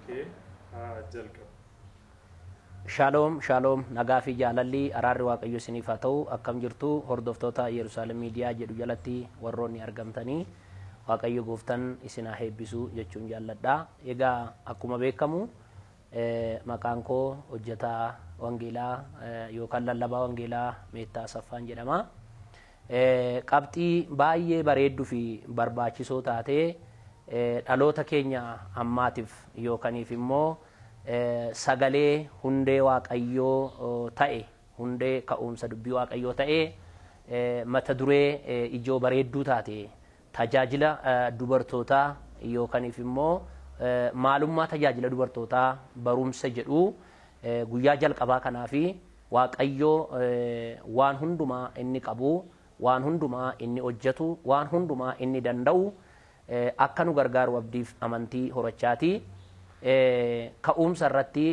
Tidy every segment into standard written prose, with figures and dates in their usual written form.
Okay. Jalqaba. Shalom, shalom. Nagaa fi jaalalli araarri waaqayyo isiniif haa ta'u. Akkam jirtu hordoftoota Yerusaalem miidiyaa jedhu jalatti warroonni argamtanii waaqayyo gooftaan isin haa eebbisu jechuun jaalladha. Egaa akkuma beekamu maqaan koo hojjetaa wangeelaa yookaan lallabaa wangeelaa Meettaa Asaffaan jedhama. Qabxii baay'ee bareedduu fi barbaachisoo taatee dhaloota keenya ammaatiif yookaniif immoo sagalee hundee waaqayyoo ta'e hundee ka'umsa dubbii waaqayyoo ta'e mata duree ijoo bareedduu taate tajaajila dubartootaa yookaniif immoo maalummaa tajaajila dubartootaa barumsa jedhu guyyaa jalqabaa kanaa fi waaqayyoo waan hundumaa inni qabu waan hundumaa inni hojjetu waan hundumaa inni danda'u akka nu gargaaru abdiif amantii horachaati. Ka'umsa irratti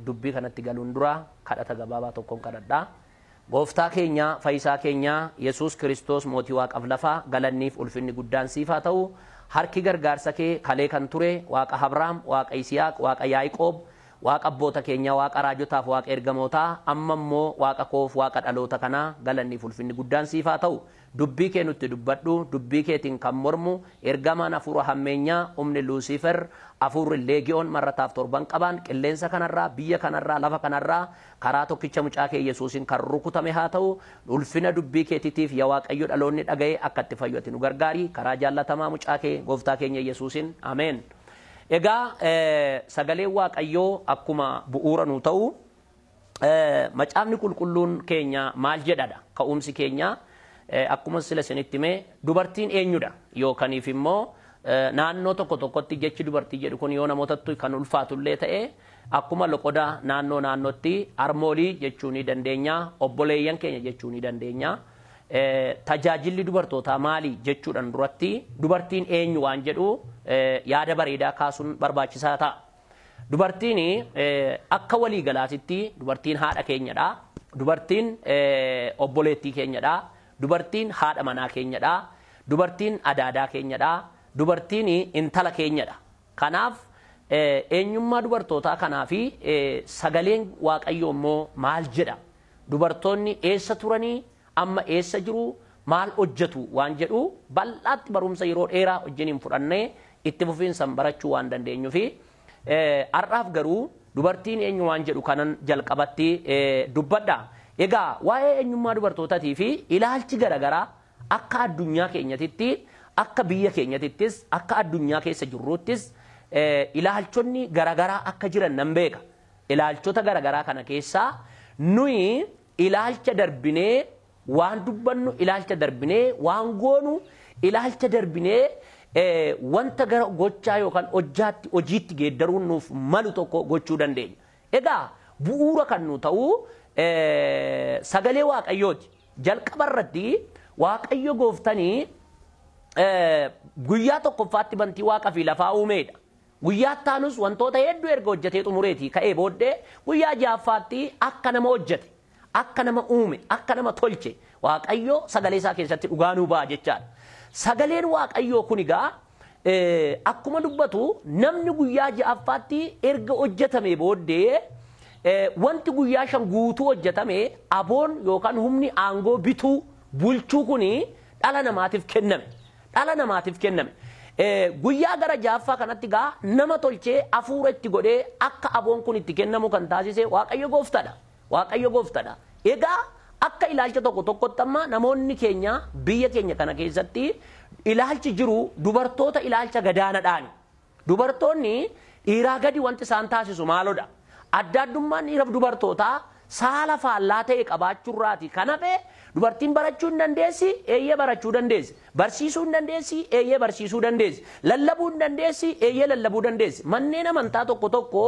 dubbii kanatti galuun dura kadhata gabaabaa tokkoon kadhadha. Gooftaa keenya fayyisaa keenya Yesuus Kiristoos mootii waaqaaf lafaa galanniif ulfinni guddaan siif haa ta'u. Harki gargaarsa kee kalee kan ture waaqa Abrahaam, waaqa Yisihaaq, waaqa Yaaqoob, waaqa abboota keenya, waaqa raajotaaf, waaqa ergamootaa, amma immoo waaqa koof waaqa dhaloota kanaa galanniif ulfinni guddaan siif haa ta'u. Dubbii kee nutti dubbadhu, dubbii keetiin kan mormu ergamaan hafuura hammeenyaa humni Luusifer hafuurri leegiyoon marrataaf torban qaban qilleensa kanarraa biyya kanarraa lafa kanarraa karaa tokkicha mucaa kee Yesuusin kan rukutame haa ta'u. Ulfina dubbii keetiitiif yaa Waaqayyo dhaloonni dhaga'ee akka itti fayyatu nu gargaari karaa jaallatamaa mucaa kee gooftaa keenya Yesuusin ameen. Egaa sagaleen Waaqayyoo akkuma bu'uura nu ta'u macaafni qulqulluun keenya maal jedhadha ka'umsi keenya. Akkuma sila isinitti himee dubartiin eenyudha yookaniif immoo naannoo tokko tokkotti jechi dubartii jedhu kun yoo namootatti kan ulfaatullee ta'e akkuma loqoda naannootti armoolii jechuu ni dandeenya, obboleeyyan keenya jechuu ni dandeenya. Tajaajilli dubartootaa maali jechuudhaan duratti dubartiin eenyu waan jedhu yaada bareedaa kaasuun barbaachisaa ta'a. Dubartiin akka waliigalaatitti dubartiin haadha keenyadha. Dubartiin obboleettii keenyadha. Dubartiin haadha manaa keenyadha. Dubartiin adaadaa keenyadha. Dubartiin intala keenyadha. Kanaaf eenyummaa dubartootaa kanaa fi sagaleen Waaqayyoo immoo maal jedha? Dubartoonni eessa turanii amma eessa jiru maal hojjetu waan jedhu bal'aatti barumsa yeroo dheeraa wajjiniin fudhannee itti fufiinsaan barachuu waan dandeenyu fi har'aaf garuu dubartiin eenyu waan jedhu kanan jalqabatti dubbadha. Egaa waa'ee eenyummaa dubartootaatii fi ilaalchi garaagaraa akka addunyaa keenyatitti akka biyya keenyatittis akka addunyaa keessa jirruuttis ilaalchonni garaagaraa akka jiran nan beeka. Ilaalchota garaagaraa kana keessaa nuyi ilaalcha darbinee waan dubbannu ilaalcha darbinee waan goonu ilaalcha darbinee wanta gara gochaa yookaan hojiitti geeddaruun nuuf malu tokko gochuu dandeenya. Egaa bu'uura kan nu ta'u sagalee Waaqayyooti. Jalqaba irratti Waaqayyo gooftanii guyyaa tokkoffaatti bantii waaqa fi lafaa uumeedha. Guyyaa taanus wantoota hedduu erga hojjetee xumureeti ka'ee booddee guyyaa ja'affaatti akka nama hojjete, akka nama uume, akka nama tolche Waaqayyo sagalee isaa keessatti dhugaa nuu ba'a jechaadha. Sagaleen Waaqayyoo kun egaa akkuma dubbatu namni guyyaa ja'affaatti erga hojjetame booddee wanti guyyaa shan guutuu hojjetame aboon yookaan humni aangoo bituu bulchuu kuni dhala namaatiif kenname. Dhala namaatiif kenname. Guyyaa gara ja'affaa kanatti gaa nama tolchee hafuura itti godhee akka aboon kun itti kennamu kan taasise Waaqayyo gooftadha. Waaqayyo gooftadha. Egaa akka ilaalcha tokko tokkotti amma namoonni keenya biyya keenya kana keessatti ilaalchi jiru dubartoota ilaalcha gadaanaadhaani. Dubartoonni dhiiraa gadi wanti isaan taasisu maalodha? Adda addummaan dhiiraaf dubartootaa saala faallaa ta'e qabaachuurraati. Kanaafuu dubartiin barachuu hin dandeessi, eeyyee barachuu dandeessi. Barsiisuu hin dandeessi, eeyyee barsiisuu dandeessi. Lallabuu hin dandeessi, eeyyee lallabuu dandeessi. Manneen amantaa tokko tokko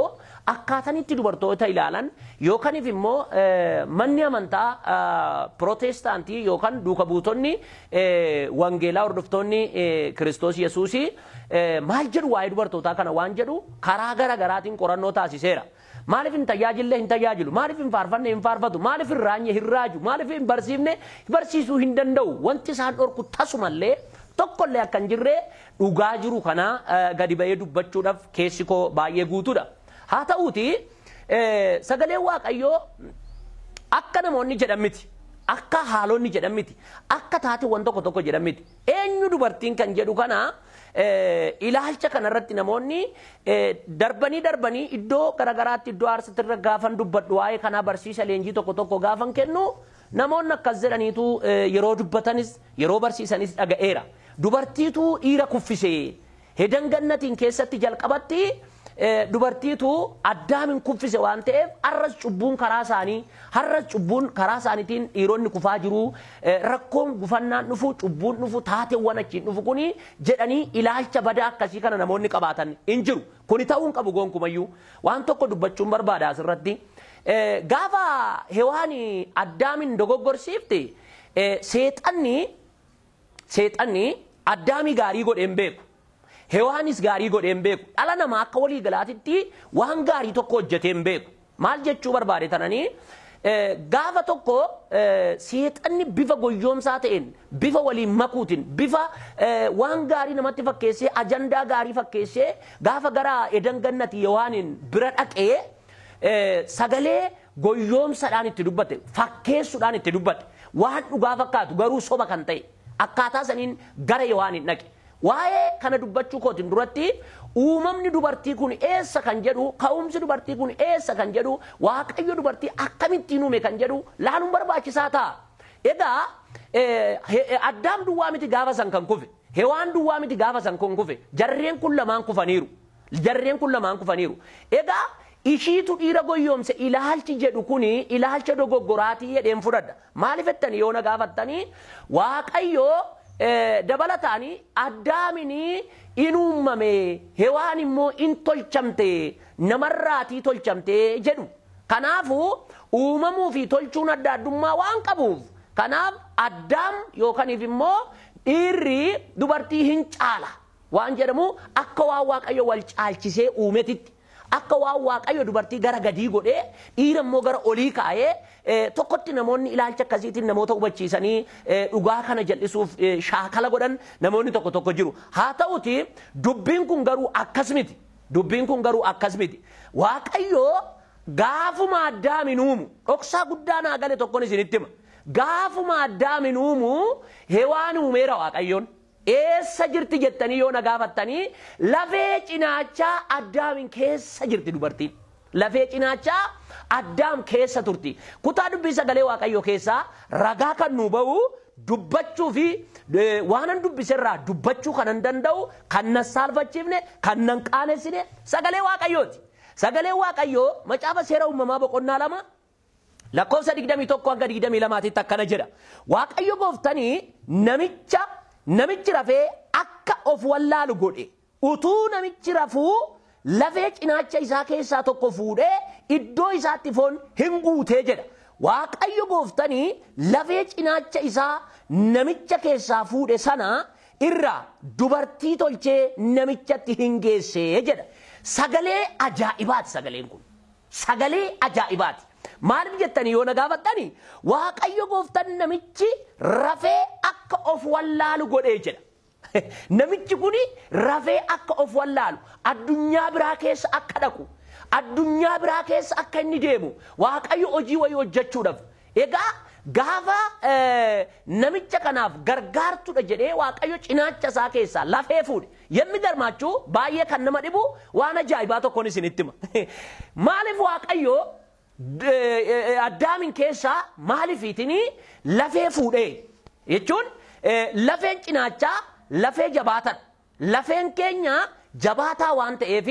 akkaataan itti dubartoota ilaalan yookaaniif immoo manni amantaa Pirootestaantii yookaan duuka buutonni wangeelaa hordoftoonni Kiristoos Yesuusii maal jedhu waa'ee dubartootaa kana waan jedhu karaa garaagaraatiin qorannoo taasiseera. Maaliif hin tajaajille hin tajaajilu? Maaliif hin faarfanne hin faarfatu? Maaliif hin raanye hin raaju? Maaliif hin barsiifne barsiisuu hin danda'u? Wanti isaan dhorku tasumallee tokkollee akka hin jirre dhugaa jiru kana gadi ba'ee dubbachuudhaaf keessi koo baay'ee guutuudha. Haa ta'uuti sagalee Waaqayyoo akka namoonni jedhan miti, akka haalonni jedhan miti, akka taateewwan tokko tokko jedhan miti. Eenyu dubartiin kan jedhu kana ilaalcha kanarratti namoonni darbanii iddoo garagaraatti iddoo aarsatirra gaafan dubbadhu waa'ee kanaa barsiisa leenjii tokko tokko gaafan kennu namoonni akkas jedhaniitu yeroo dubbatanis yeroo barsiisanis dhaga'eera. Dubartiitu dhiira kuffisee hedan gannatiin keessatti jalqabatti dubartiitu Addaamin kuffise waan ta'eef har'as cubbuun karaa isaaniitiin dhiironni kufaa jiru, rakkoon gufannaan dhufu, cubbuun dhufu, taateewwan achiin dhufu kuni jedhanii ilaalcha badaa akkasii kana namoonni qabaatan hin jiru. Kuni ta'uu hin qabu gonkumayyuu. Waan tokko dubbachuun barbaada asirratti. Gaafa Hewaani Addaamin dogoggorsiifte seexanni Addaamii gaarii godhee hin beeku. Hewaanis gaarii godhee hin beeku. Dhala namaa akka walii galaatitti waan gaarii tokko hojjetee hin beeku. Maal jechuu barbaade tananii gaafa tokko seexanni bifa goyyoomsaa ta'een, bifa waliin makuutiin, bifa waan gaarii namatti fakkeessee, ajandaa gaarii fakkeessee gaafa gara edan gannati Hewaanin bira dhaqee sagalee goyyoomsadhaan itti dubbate, fakkeessuudhaan itti dubbate, waan dhugaa fakkaatu garuu soba kan ta'e akkaataa saniin gara Hewaanin dhaqe. Waa'ee kana dubbachuu kootiin duratti uumamni dubartii kun eessa kan jedhu, ka'umsi dubartii kun eessa kan jedhu, Waaqayyo dubartii akkamittiin uume kan jedhu laaluun barbaachisaa ta'a. Egaa Addaam duwwaa miti gaafa san kan kufe, Hewaan duwwaa miti gaafa san kan kufe, jarreen kun lamaan kufaniiru. Egaa ishiitu dhiira goyyoomse ilaalchi jedhu kuni ilaalcha dogoggoraatii jedheen fudhadha. Maaliif jettanii yoo na gaafattanii Waaqayyoo dabalataanii Addaaminii in uumame, Hewaan immoo in tolchamte, namarraatii tolchamte jedhu. Kanaafuu uumamuu fi tolchuun adda addummaa waan qabuuf kanaaf Addaam yookaaniif immoo dhiirri dubartii hin caala waan jedhamu akka waan Waaqayyo wal caalchisee uumetitti. Akka waan Waaqayyo dubartii gara gadii godhee dhiira immoo gara olii kaa'ee tokkotti namoonni ilaalcha akkasiitiin namoota hubachiisanii dhugaa kana jal'isuuf shaakala godhan namoonni tokko tokko jiru. Haa ta'uti dubbiin kun garuu akkas miti. Waaqayyo gaafuma Addaamin uumu dhoksaa guddaa naa gale tokkon isinitti hima. Gaafuma Addaamin uumu Hewaan uumeera Waaqayyoon. Eessa jirti jettanii yoo na gaafattanii lafee cinaachaa Addaamin keessa jirti dubartiin. Lafee cinaachaa Addaam keessa turti. Kutaa dubbii sagalee Waaqayyoo keessaa ragaa kan nu ba'u dubbachuu fi waanan dubbiserraa dubbachuu kan hin danda'u, kan nan saalfachiifne, kan nan qaanessine sagalee Waaqayyooti. Sagalee Waaqayyoo macaafa seera uumamaa boqonnaa 2 lakkoofsa 21 hanga 22 akkana jedha. Waaqayyo gooftanii namichi rafee akka of wallaalu godhe, utuu namichi rafuu lafee cinaacha isaa keessaa tokko fuudhee iddoo isaatti foon hin guutee jedha. Waaqayyo gooftanii lafee cinaacha isaa namicha keessaa fuudhe sana irraa dubartii tolchee namichatti hin geessee jedha. Sagalee ajaa'ibaati sagaleen kun. Sagalee ajaa'ibaati. Maaliif jettanii yoo na gaafattanii Waaqayyo gooftaan namichi rafee akka of wallaalu godhee jedha. Namichi kuni rafee akka of wallaalu, addunyaa biraa keessa akka dhaqu, addunyaa biraa keessa akka inni deemu Waaqayyo hojii wayii hojjechuudhaaf. Egaa gaafa namicha kanaaf gargaartuudha jedhee Waaqayyo cinaacha isaa keessaa lafee fuudhe. Yemmi darmaachuu baay'ee kan nama dhibu waan ajaa'ibaa tokkoon isinitti hima. Maaliif Waaqayyo Addaamin keessaa maaliifiitinii lafee fuudhee jechuun lafeen cinaachaa lafee jabaatan, lafeen keenya jabaataa waan ta'eef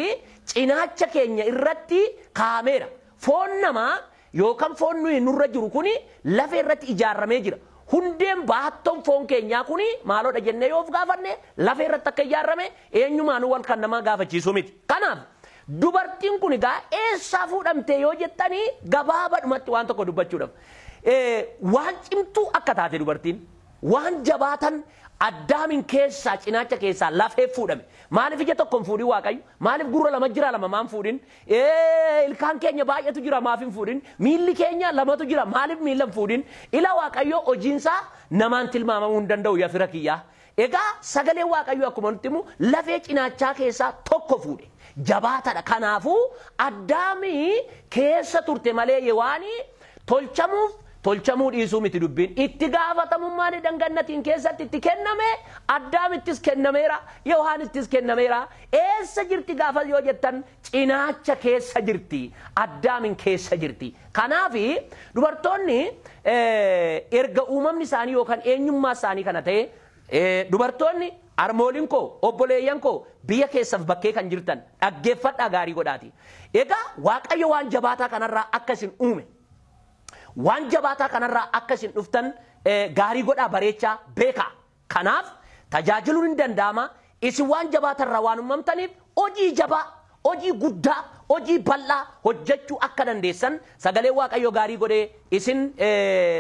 cinaacha keenya irratti kaa'ameera. Foon namaa yookaan foon nuyi nurra jiru kuni lafee irratti ijaarramee jira. Hundeen baattoon foon keenyaa kuni maaloodha jennee yoo of gaafanne lafee irratti akka ijaarrame eenyumaanuu wal kan namaa gaafachiisu miti. Kanaaf dubartiin kun egaa eessaa fuudhamte yoo jettanii gabaabadhumatti waan tokko dubbachuudhaaf waan cimtuu akka taate dubartiin waan jabaatan Addaamin keessaa cinaacha keessaa lafee fuudhame. Maaliif ija tokkoon fuudhin Waaqayyo? Maaliif gurra lama jira lama maan fuudhin? Ilkaan keenya baay'eetu jira maaf hin fuudhin? Miilli keenya lamatu jira maaliif miilla hin fuudhin? Ila Waaqayyo hojiinsaa namaan tilmaamamuu hin danda'u yaa fira kiyyaa. Egaa sagalee waaqayyoo akkuma nutti himu lafee cinaachaa keessaa tokko fuudhe. Jabaataadha. Kanaafuu Addaamii keessa turte malee Hewaanii tolchamuu dhiisuu miti dubbiin. Itti gaafatamummaan dangannatiin keessatti itti kenname Addaamittis kennameera, Hewaanittis kennameera. Eessa jirti gaafa yoo jettan cinaacha keessa jirti, Addaamin keessa jirti. Kanaafi dubartoonni erga uumamni isaanii yookaan eenyummaa isaanii kana ta'e dubartoonni armooliin koo obboleeyyan koo biyya keessaaf bakkee kan jirtan dhaggeeffadhaa gaarii godhaati. Egaa Waaqayyo waan jabaataa kanarraa akkasin uume. Waan jabaataa kanarraa akkasin dhuftan gaarii godhaa bareechaa beekaa. Kanaaf tajaajiluun hin danda'ama. Isin waan jabaatarraa waan uumamtaniif hojii jabaa, hojii guddaa, hojii bal'aa hojjechuu akka dandeessan sagalee Waaqayyo gaarii godhee isin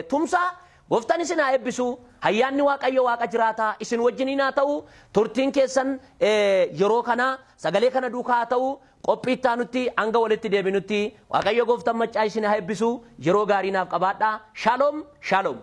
tumsaa. Gooftaan isin haa eebbisu. Hayyaanni Waaqayyo Waaqa jiraataa isin wajjiniin haa ta'u. Turtiin keessan yeroo kana sagalee kana duukaa haa ta'u. Qophii itti aanutti hanga walitti deebinutti Waaqayyo Gooftaan maccaa isin haa eebbisu. Yeroo gaarii naaf qabaadhaa. Shalom, shalom.